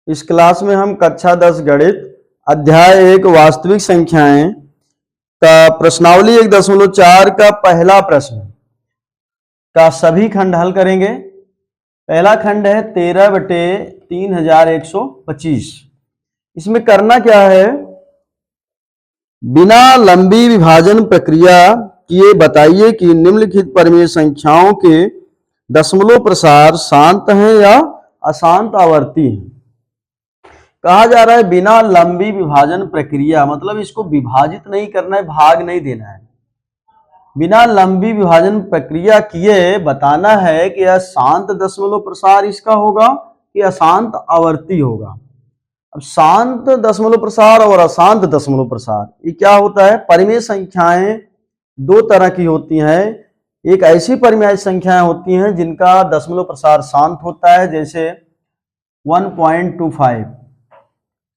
इस क्लास में हम कक्षा 10 गणित अध्याय 1 वास्तविक संख्याएं का प्रश्नावली 1.4 का पहला प्रश्न का सभी खंड हल करेंगे। पहला खंड है 13/3125। इसमें करना क्या है, बिना लंबी विभाजन प्रक्रिया किए बताइए कि निम्नलिखित परिमेय संख्याओं के दशमलव प्रसार शांत हैं या अशांत आवर्ती हैं। कहा जा रहा है बिना लंबी विभाजन प्रक्रिया, मतलब इसको विभाजित नहीं करना है, भाग नहीं देना है। बिना लंबी विभाजन प्रक्रिया किए बताना है कि यह शांत दशमलव प्रसार इसका होगा कि अशांत आवर्ती होगा। अब शांत दशमलव प्रसार और अशांत दशमलव प्रसार ये क्या होता है, परिमेय संख्याएं दो तरह की होती हैं। एक ऐसी परिमेय संख्याएं होती हैं जिनका दशमलव प्रसार शांत होता है, जैसे 1.25।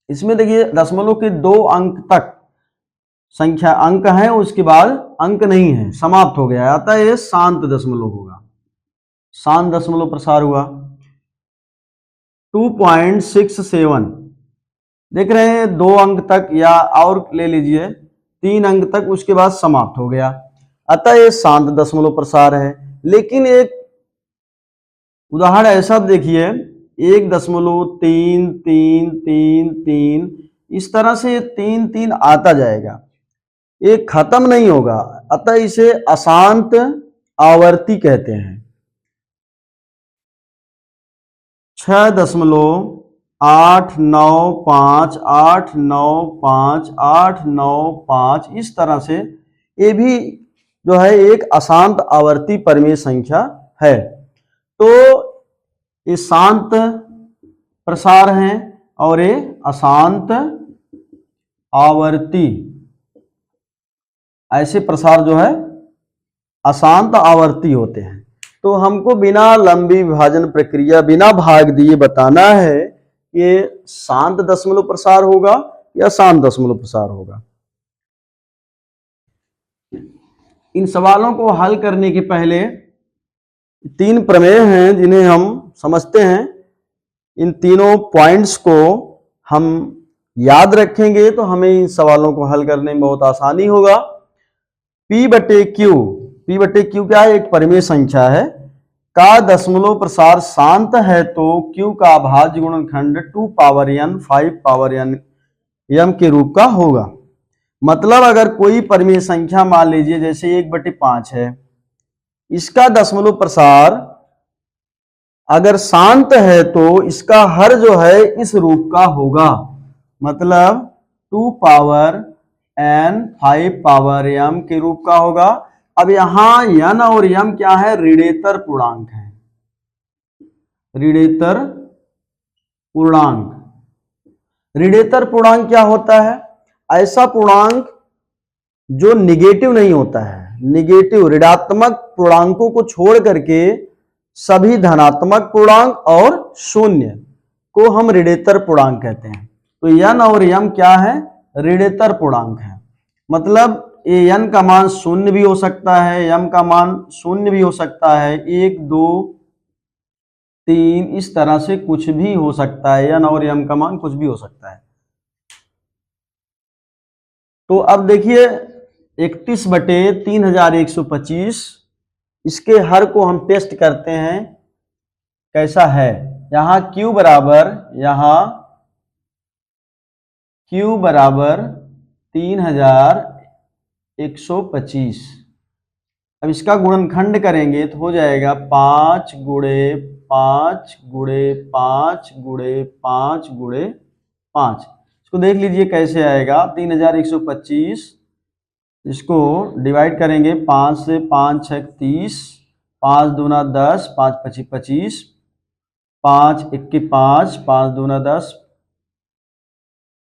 इसमें देखिए दशमलव के 2 अंक तक संख्या अंक है, उसके बाद अंक नहीं है, समाप्त हो गया, अतः ये शांत दशमलव होगा, शांत दशमलव प्रसार हुआ। 2.67 देख रहे हैं, 2 अंक तक, या और ले लीजिए 3 अंक तक, उसके बाद समाप्त हो गया, अतः ये शांत दशमलव प्रसार है। लेकिन एक उदाहरण ऐसा देखिए, 1.3333, इस तरह से 3 आता जाएगा, ये खत्म नहीं होगा, अतः इसे अशांत आवर्ती कहते हैं। 6.895 895 895, इस तरह से ये भी जो है एक अशांत आवर्ती परिमेय संख्या है। तो ये शांत प्रसार हैं और ये अशांत आवर्ती, ऐसे प्रसार जो है अशांत आवर्ती होते हैं। तो हमको बिना लंबी विभाजन प्रक्रिया, बिना भाग दिए बताना है ये शांत दशमलव प्रसार होगा या शांत दशमलव प्रसार होगा। इन सवालों को हल करने के पहले 3 प्रमेय हैं जिन्हें हम समझते हैं। इन तीनों पॉइंट्स को हम याद रखेंगे तो हमें इन सवालों को हल करने में बहुत आसानी होगा। P/Q, P/Q क्या है, एक परिमेय संख्या है का दशमलव प्रसार शांत है तो Q का अभाज्य गुणनखंड 2 power n 5 power n m के रूप का होगा। मतलब अगर कोई परिमेय संख्या मान लीजिए जैसे 1/5 है, इसका दशमलव प्रसार अगर शांत है तो इसका हर जो है इस रूप का होगा, मतलब 2 पावर n 5 पावर m के रूप का होगा। अब यहां n और m क्या है, ऋणेतर पूर्णांक है, ऋणेतर पूर्णांक। ऋणेतर पूर्णांक क्या होता है, ऐसा पूर्णांक जो निगेटिव नहीं होता है। निगेटिव ऋणात्मक पूर्णांकों को छोड़ करके सभी धनात्मक पूर्णांक और शून्य को हम ऋणेतर पूर्णांक कहते हैं। तो n और m क्या है, ऋणेतर पूर्णांक है। मतलब n का मान शून्य भी हो सकता है, m का मान शून्य भी हो सकता है, 1 2 3 इस तरह से कुछ भी हो सकता है, n और m का मान कुछ भी हो सकता है। तो अब देखिए 31/3125, इसके हर को हम टेस्ट करते हैं कैसा है। यहां Q बराबर 3125। अब इसका गुणनखंड करेंगे तो हो जाएगा 5 गुणे 5 गुणे 5 गुणे 5 गुणे 5। इसको देख लीजिए कैसे आएगा, 3125, इसको डिवाइड करेंगे 5 से, 5 6 30, 5 दूना 10, 5 25 25, 5 1 5, 5 दूना 10,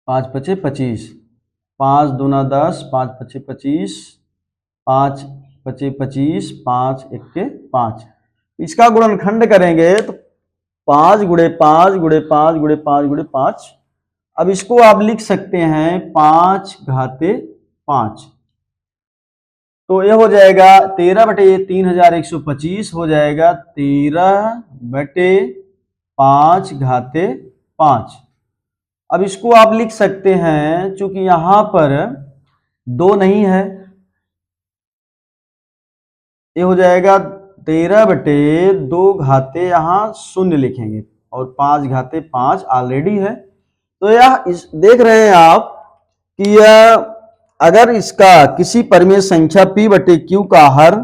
5 25 25, 5 दूना 10, 5 25 25, 5 25 25, 5 1 5। इसका गुणनखंड करेंगे तो 5 गुणे 5 गुणे 5 गुणे 5 गुणे 5। अब इसको आप लिख सकते हैं 5 घाते 5। तो यह हो जाएगा 13/3125 हो जाएगा 13/5 घाते 5। अब इसको आप लिख सकते हैं, चूंकि यहां पर 2 नहीं है, ये हो जाएगा 13/2 घाते यहां 0 लिखेंगे और 5 घाते 5 ऑलरेडी है। तो यह देख रहे हैं आप कि यह अगर इसका किसी परिमेय संख्या p/q का हर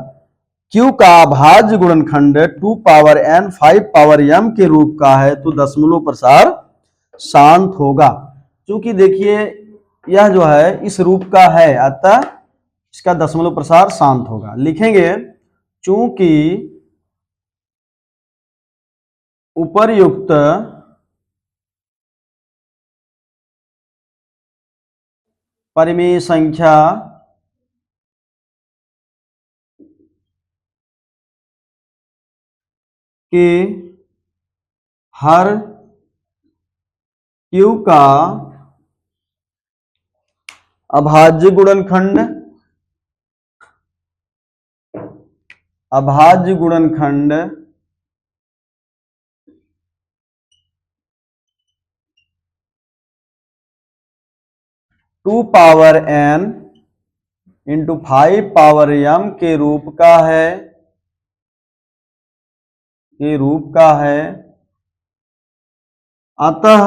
q का अभाज्य गुणनखंड 2 पावर n 5 पावर m के रूप का है तो दशमलव प्रसार शांत होगा। क्योंकि देखिए यह जो है इस रूप का है, अतः इसका दशमलव प्रसार शांत होगा। लिखेंगे चूंकि उपर्युक्त परिमेय संख्या के हर q का अभाज्य गुणनखंड 2 power n into 5 power m के रूप का है, अतः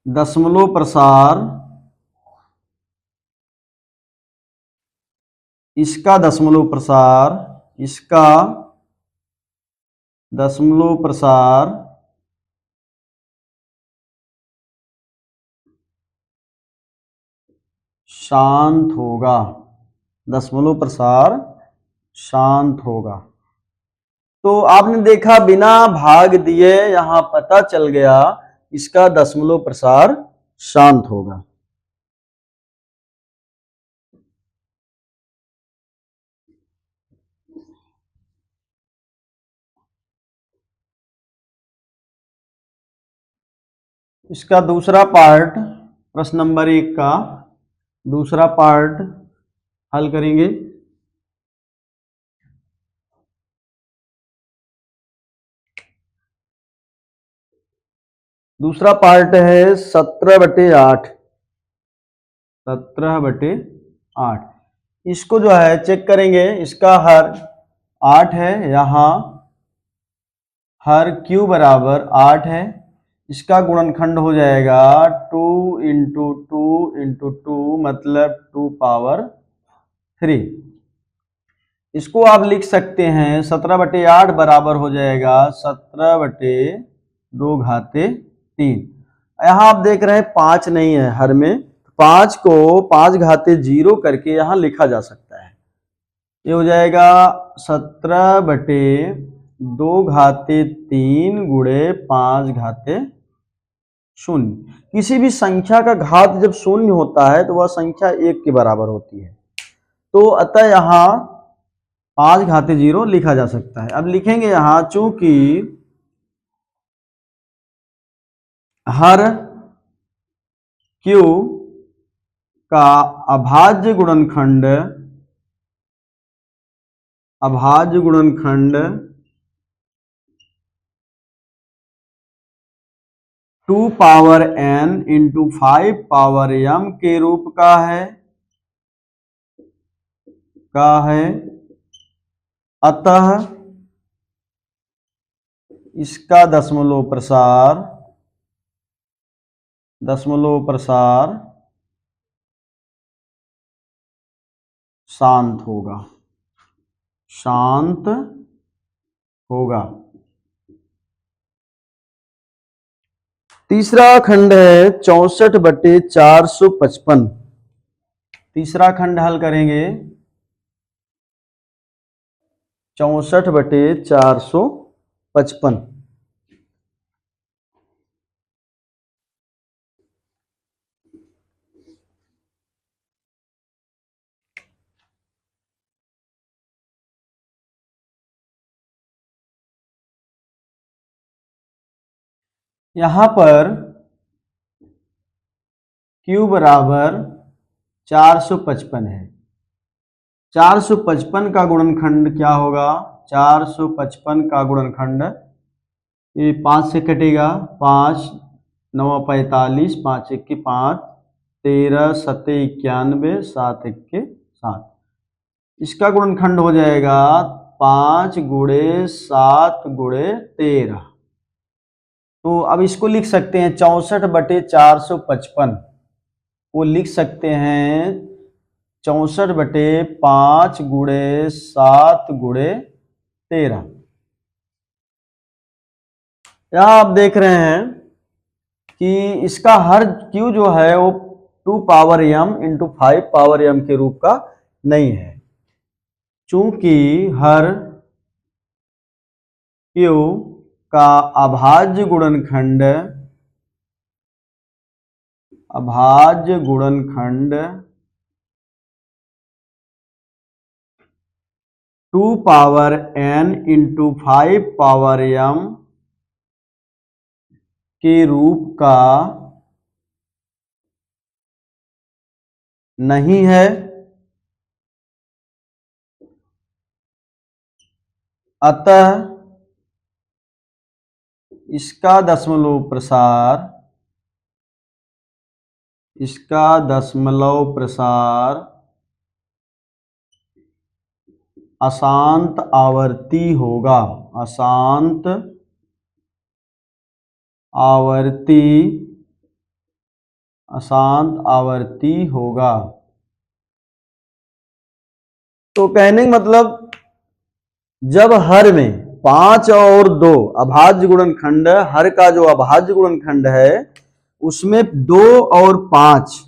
दशमलव प्रसार इसका दशमलव प्रसार शांत होगा, दशमलव प्रसार शांत होगा। तो आपने देखा बिना भाग दिए यहां पता चल गया इसका दशमलव प्रसार शांत होगा। इसका दूसरा पार्ट, प्रश्न नंबर 1 का दूसरा पार्ट हल करेंगे। दूसरा पार्ट है 17/8। 17/8 इसको जो है चेक करेंगे, इसका हर 8 है, यहां हर q बराबर 8 है, इसका गुणनखंड हो जाएगा 2 इंटू 2 इंटू 2 मतलब 2 पावर 3। इसको आप लिख सकते हैं 17/8 बराबर हो जाएगा 17/2 घाते 3। यहां आप देख रहे हैं 5 नहीं है हर में, 5 को 5 घाते 0 करके यहां लिखा जा सकता है। ये हो जाएगा 17/2 घाते 3 गुणे 5 घाते 0। किसी भी संख्या का घात जब 0 होता है तो वह संख्या 1 के बराबर होती है, तो अतः यहां 5 घाते 0 लिखा जा सकता है। अब लिखेंगे यहां चूंकि हर q का अभाज्य गुणनखंड 2 power n into 5 power m के रूप का है, अतः इसका दशमलव प्रसार शांत होगा। तीसरा खंड है 64/455। तीसरा खंड हल करेंगे 64/455। यहां पर q बराबर 455 है। 455 का गुणनखंड क्या होगा? 455 का गुणनखंड ये 5 से कटेगा, 5 9 45, 5 1 5, 13 7 91, 7 1 7। इसका गुणनखंड हो जाएगा 5 गुणे 7 गुणे 13। तो अब इसको लिख सकते हैं 64/455 को लिख सकते हैं 64/5 गुणे 7 गुणे 13। यहां आप देख रहे हैं कि इसका हर क्यू जो है वो 2 power m into 5 power m के रूप का नहीं है, चूंकि हर क्यू का अभाज्य गुणनखंड 2 power n into 5 power m के रूप का नहीं है, अतः इसका दशमलव प्रसार अशांत आवर्ती होगा, अशांत आवर्ती होगा। तो कहने का मतलब जब हर में 5 और 2 अभाज्य गुणनखंड, हर का जो अभाज्य गुणनखंड है उसमें 2 और 5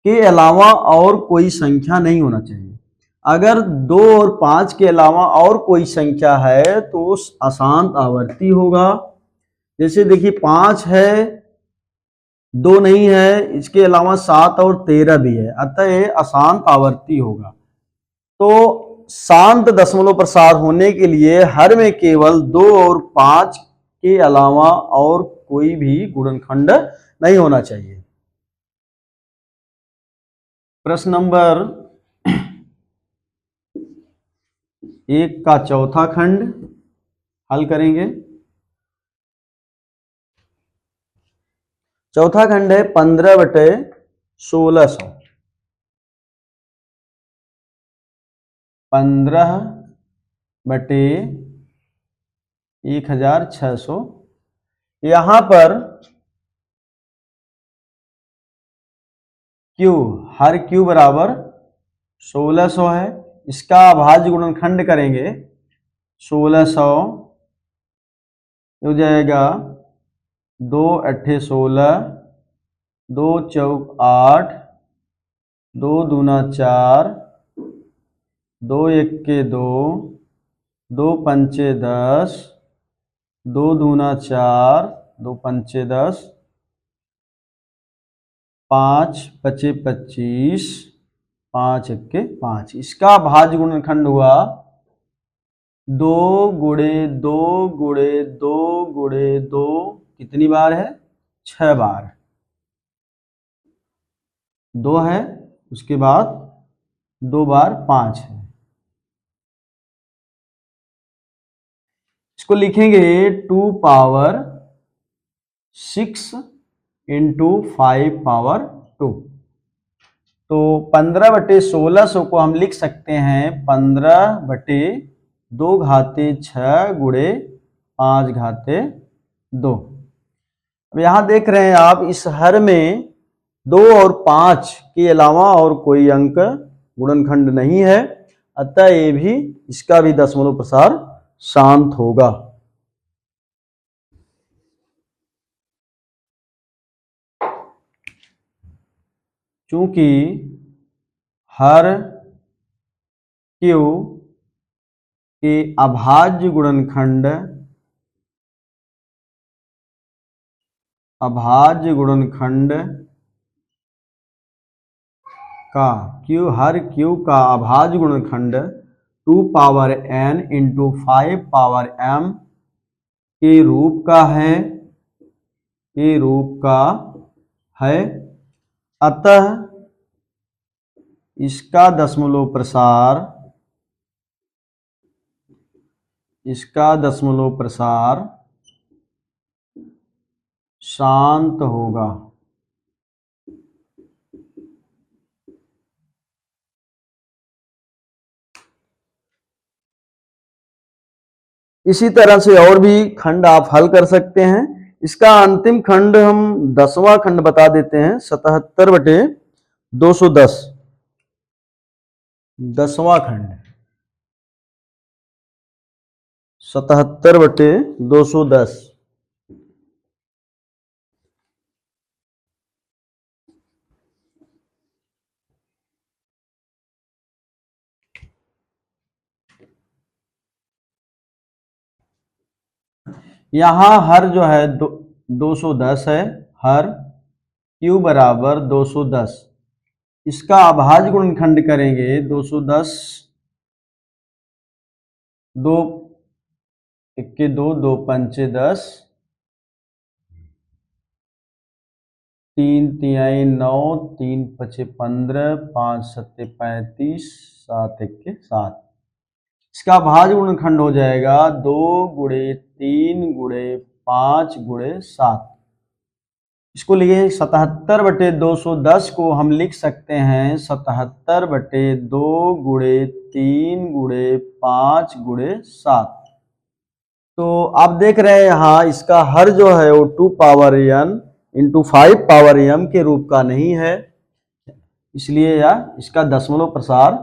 के अलावा और कोई संख्या नहीं होना चाहिए। अगर 2 और 5 के अलावा और कोई संख्या है तो अशांत आवर्ती होगा। जैसे देखिए 5 है, 2 नहीं है, इसके अलावा 7 और 13 भी है, अतः ये अशांत आवर्ती होगा। तो शांत दशमलव प्रसार होने के लिए हर में केवल 2 और 5 के अलावा और कोई भी गुणनखंड नहीं होना चाहिए। प्रश्न नंबर 1 का चौथा खंड हल करेंगे। चौथा खंड है 15/1600। 15/1600। यहां पर Q, हर Q बराबर 1600 है। इसका अभाज्य गुणनखंड करेंगे 1600 हो जाएगा 2 8 16, 2 चौक 8, 2 दूना 4, 2 1 2, 2 पंचे 10, 2 दूना 4, 2 पंचे 10, 5 पचे 25, 5 1 5। इसका भाज्य गुणनखंड हुआ 2 गुणे 2 गुणे 2 गुणे 2, कितनी बार है? 6 बार। 2 है, उसके बाद 2 बार 5 है। इसको लिखेंगे 2 पावर 6 इंटू 5 पावर 2। तो 15/1600 को हम लिख सकते हैं 15/2 घाते 6 गुणे 5 घाते 2। अब यहां देख रहे हैं आप, इस हर में 2 और 5 के अलावा और कोई अंक गुणनखंड नहीं है, अतः ये भी, इसका भी दशमलव प्रसार शांत होगा। चूंकि हर Q के अभाज्य गुणनखंड का हर Q का अभाज्य गुणनखंड 2 power n into 5 power m के रूप का है, अतः इसका दशमलव प्रसार शांत होगा। इसी तरह से और भी खंड आप हल कर सकते हैं। इसका अंतिम खंड हम 10वां खंड बता देते हैं। 77/210 10वां खंड 77/210। यहां हर जो है 210 है। हर Q बराबर 210। इसका अभाज्य गुणनखंड करेंगे 210, 2 इक्के 2, 2 पंचे 10, 3 तिहाई 9, 3 पचे 15, 5 सत्ते 35, 7 इक्के 7। इसका भाज्य गुणनखंड हो जाएगा 2 गुणे 3 गुणे 5 गुणे 7। इसको लिखिए 77/210 को हम लिख सकते हैं 77/2 गुणे 3 गुणे 5 गुणे 7। तो आप देख रहे हैं यहाँ इसका हर जो है वो 2 power n into 5 power m के रूप का नहीं है, इसलिए यह इसका दशमलव प्रसार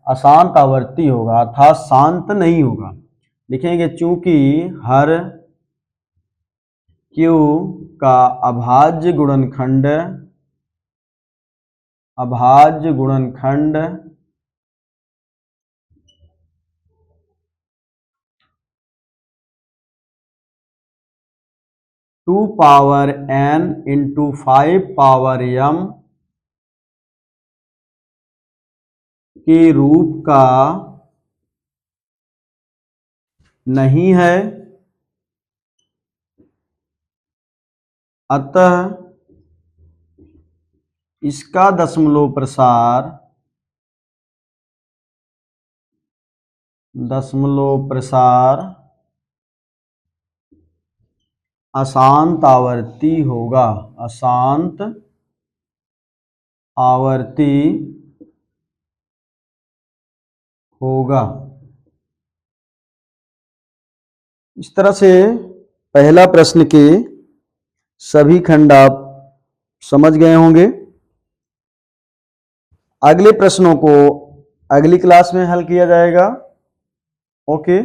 अशांत आवर्ती होगा अर्थात शांत नहीं होगा। लिखेंगे चूंकि हर Q का अभाज्य गुणनखंड 2 power n into 5 power m के रूप का नहीं है, अतः इसका दशमलव प्रसार अशांत आवर्ती होगा। अशांत आवर्ती होगा। इस तरह से पहला प्रश्न के सभी खंड आप समझ गए होंगे। अगले प्रश्नों को अगली क्लास में हल किया जाएगा। ओके।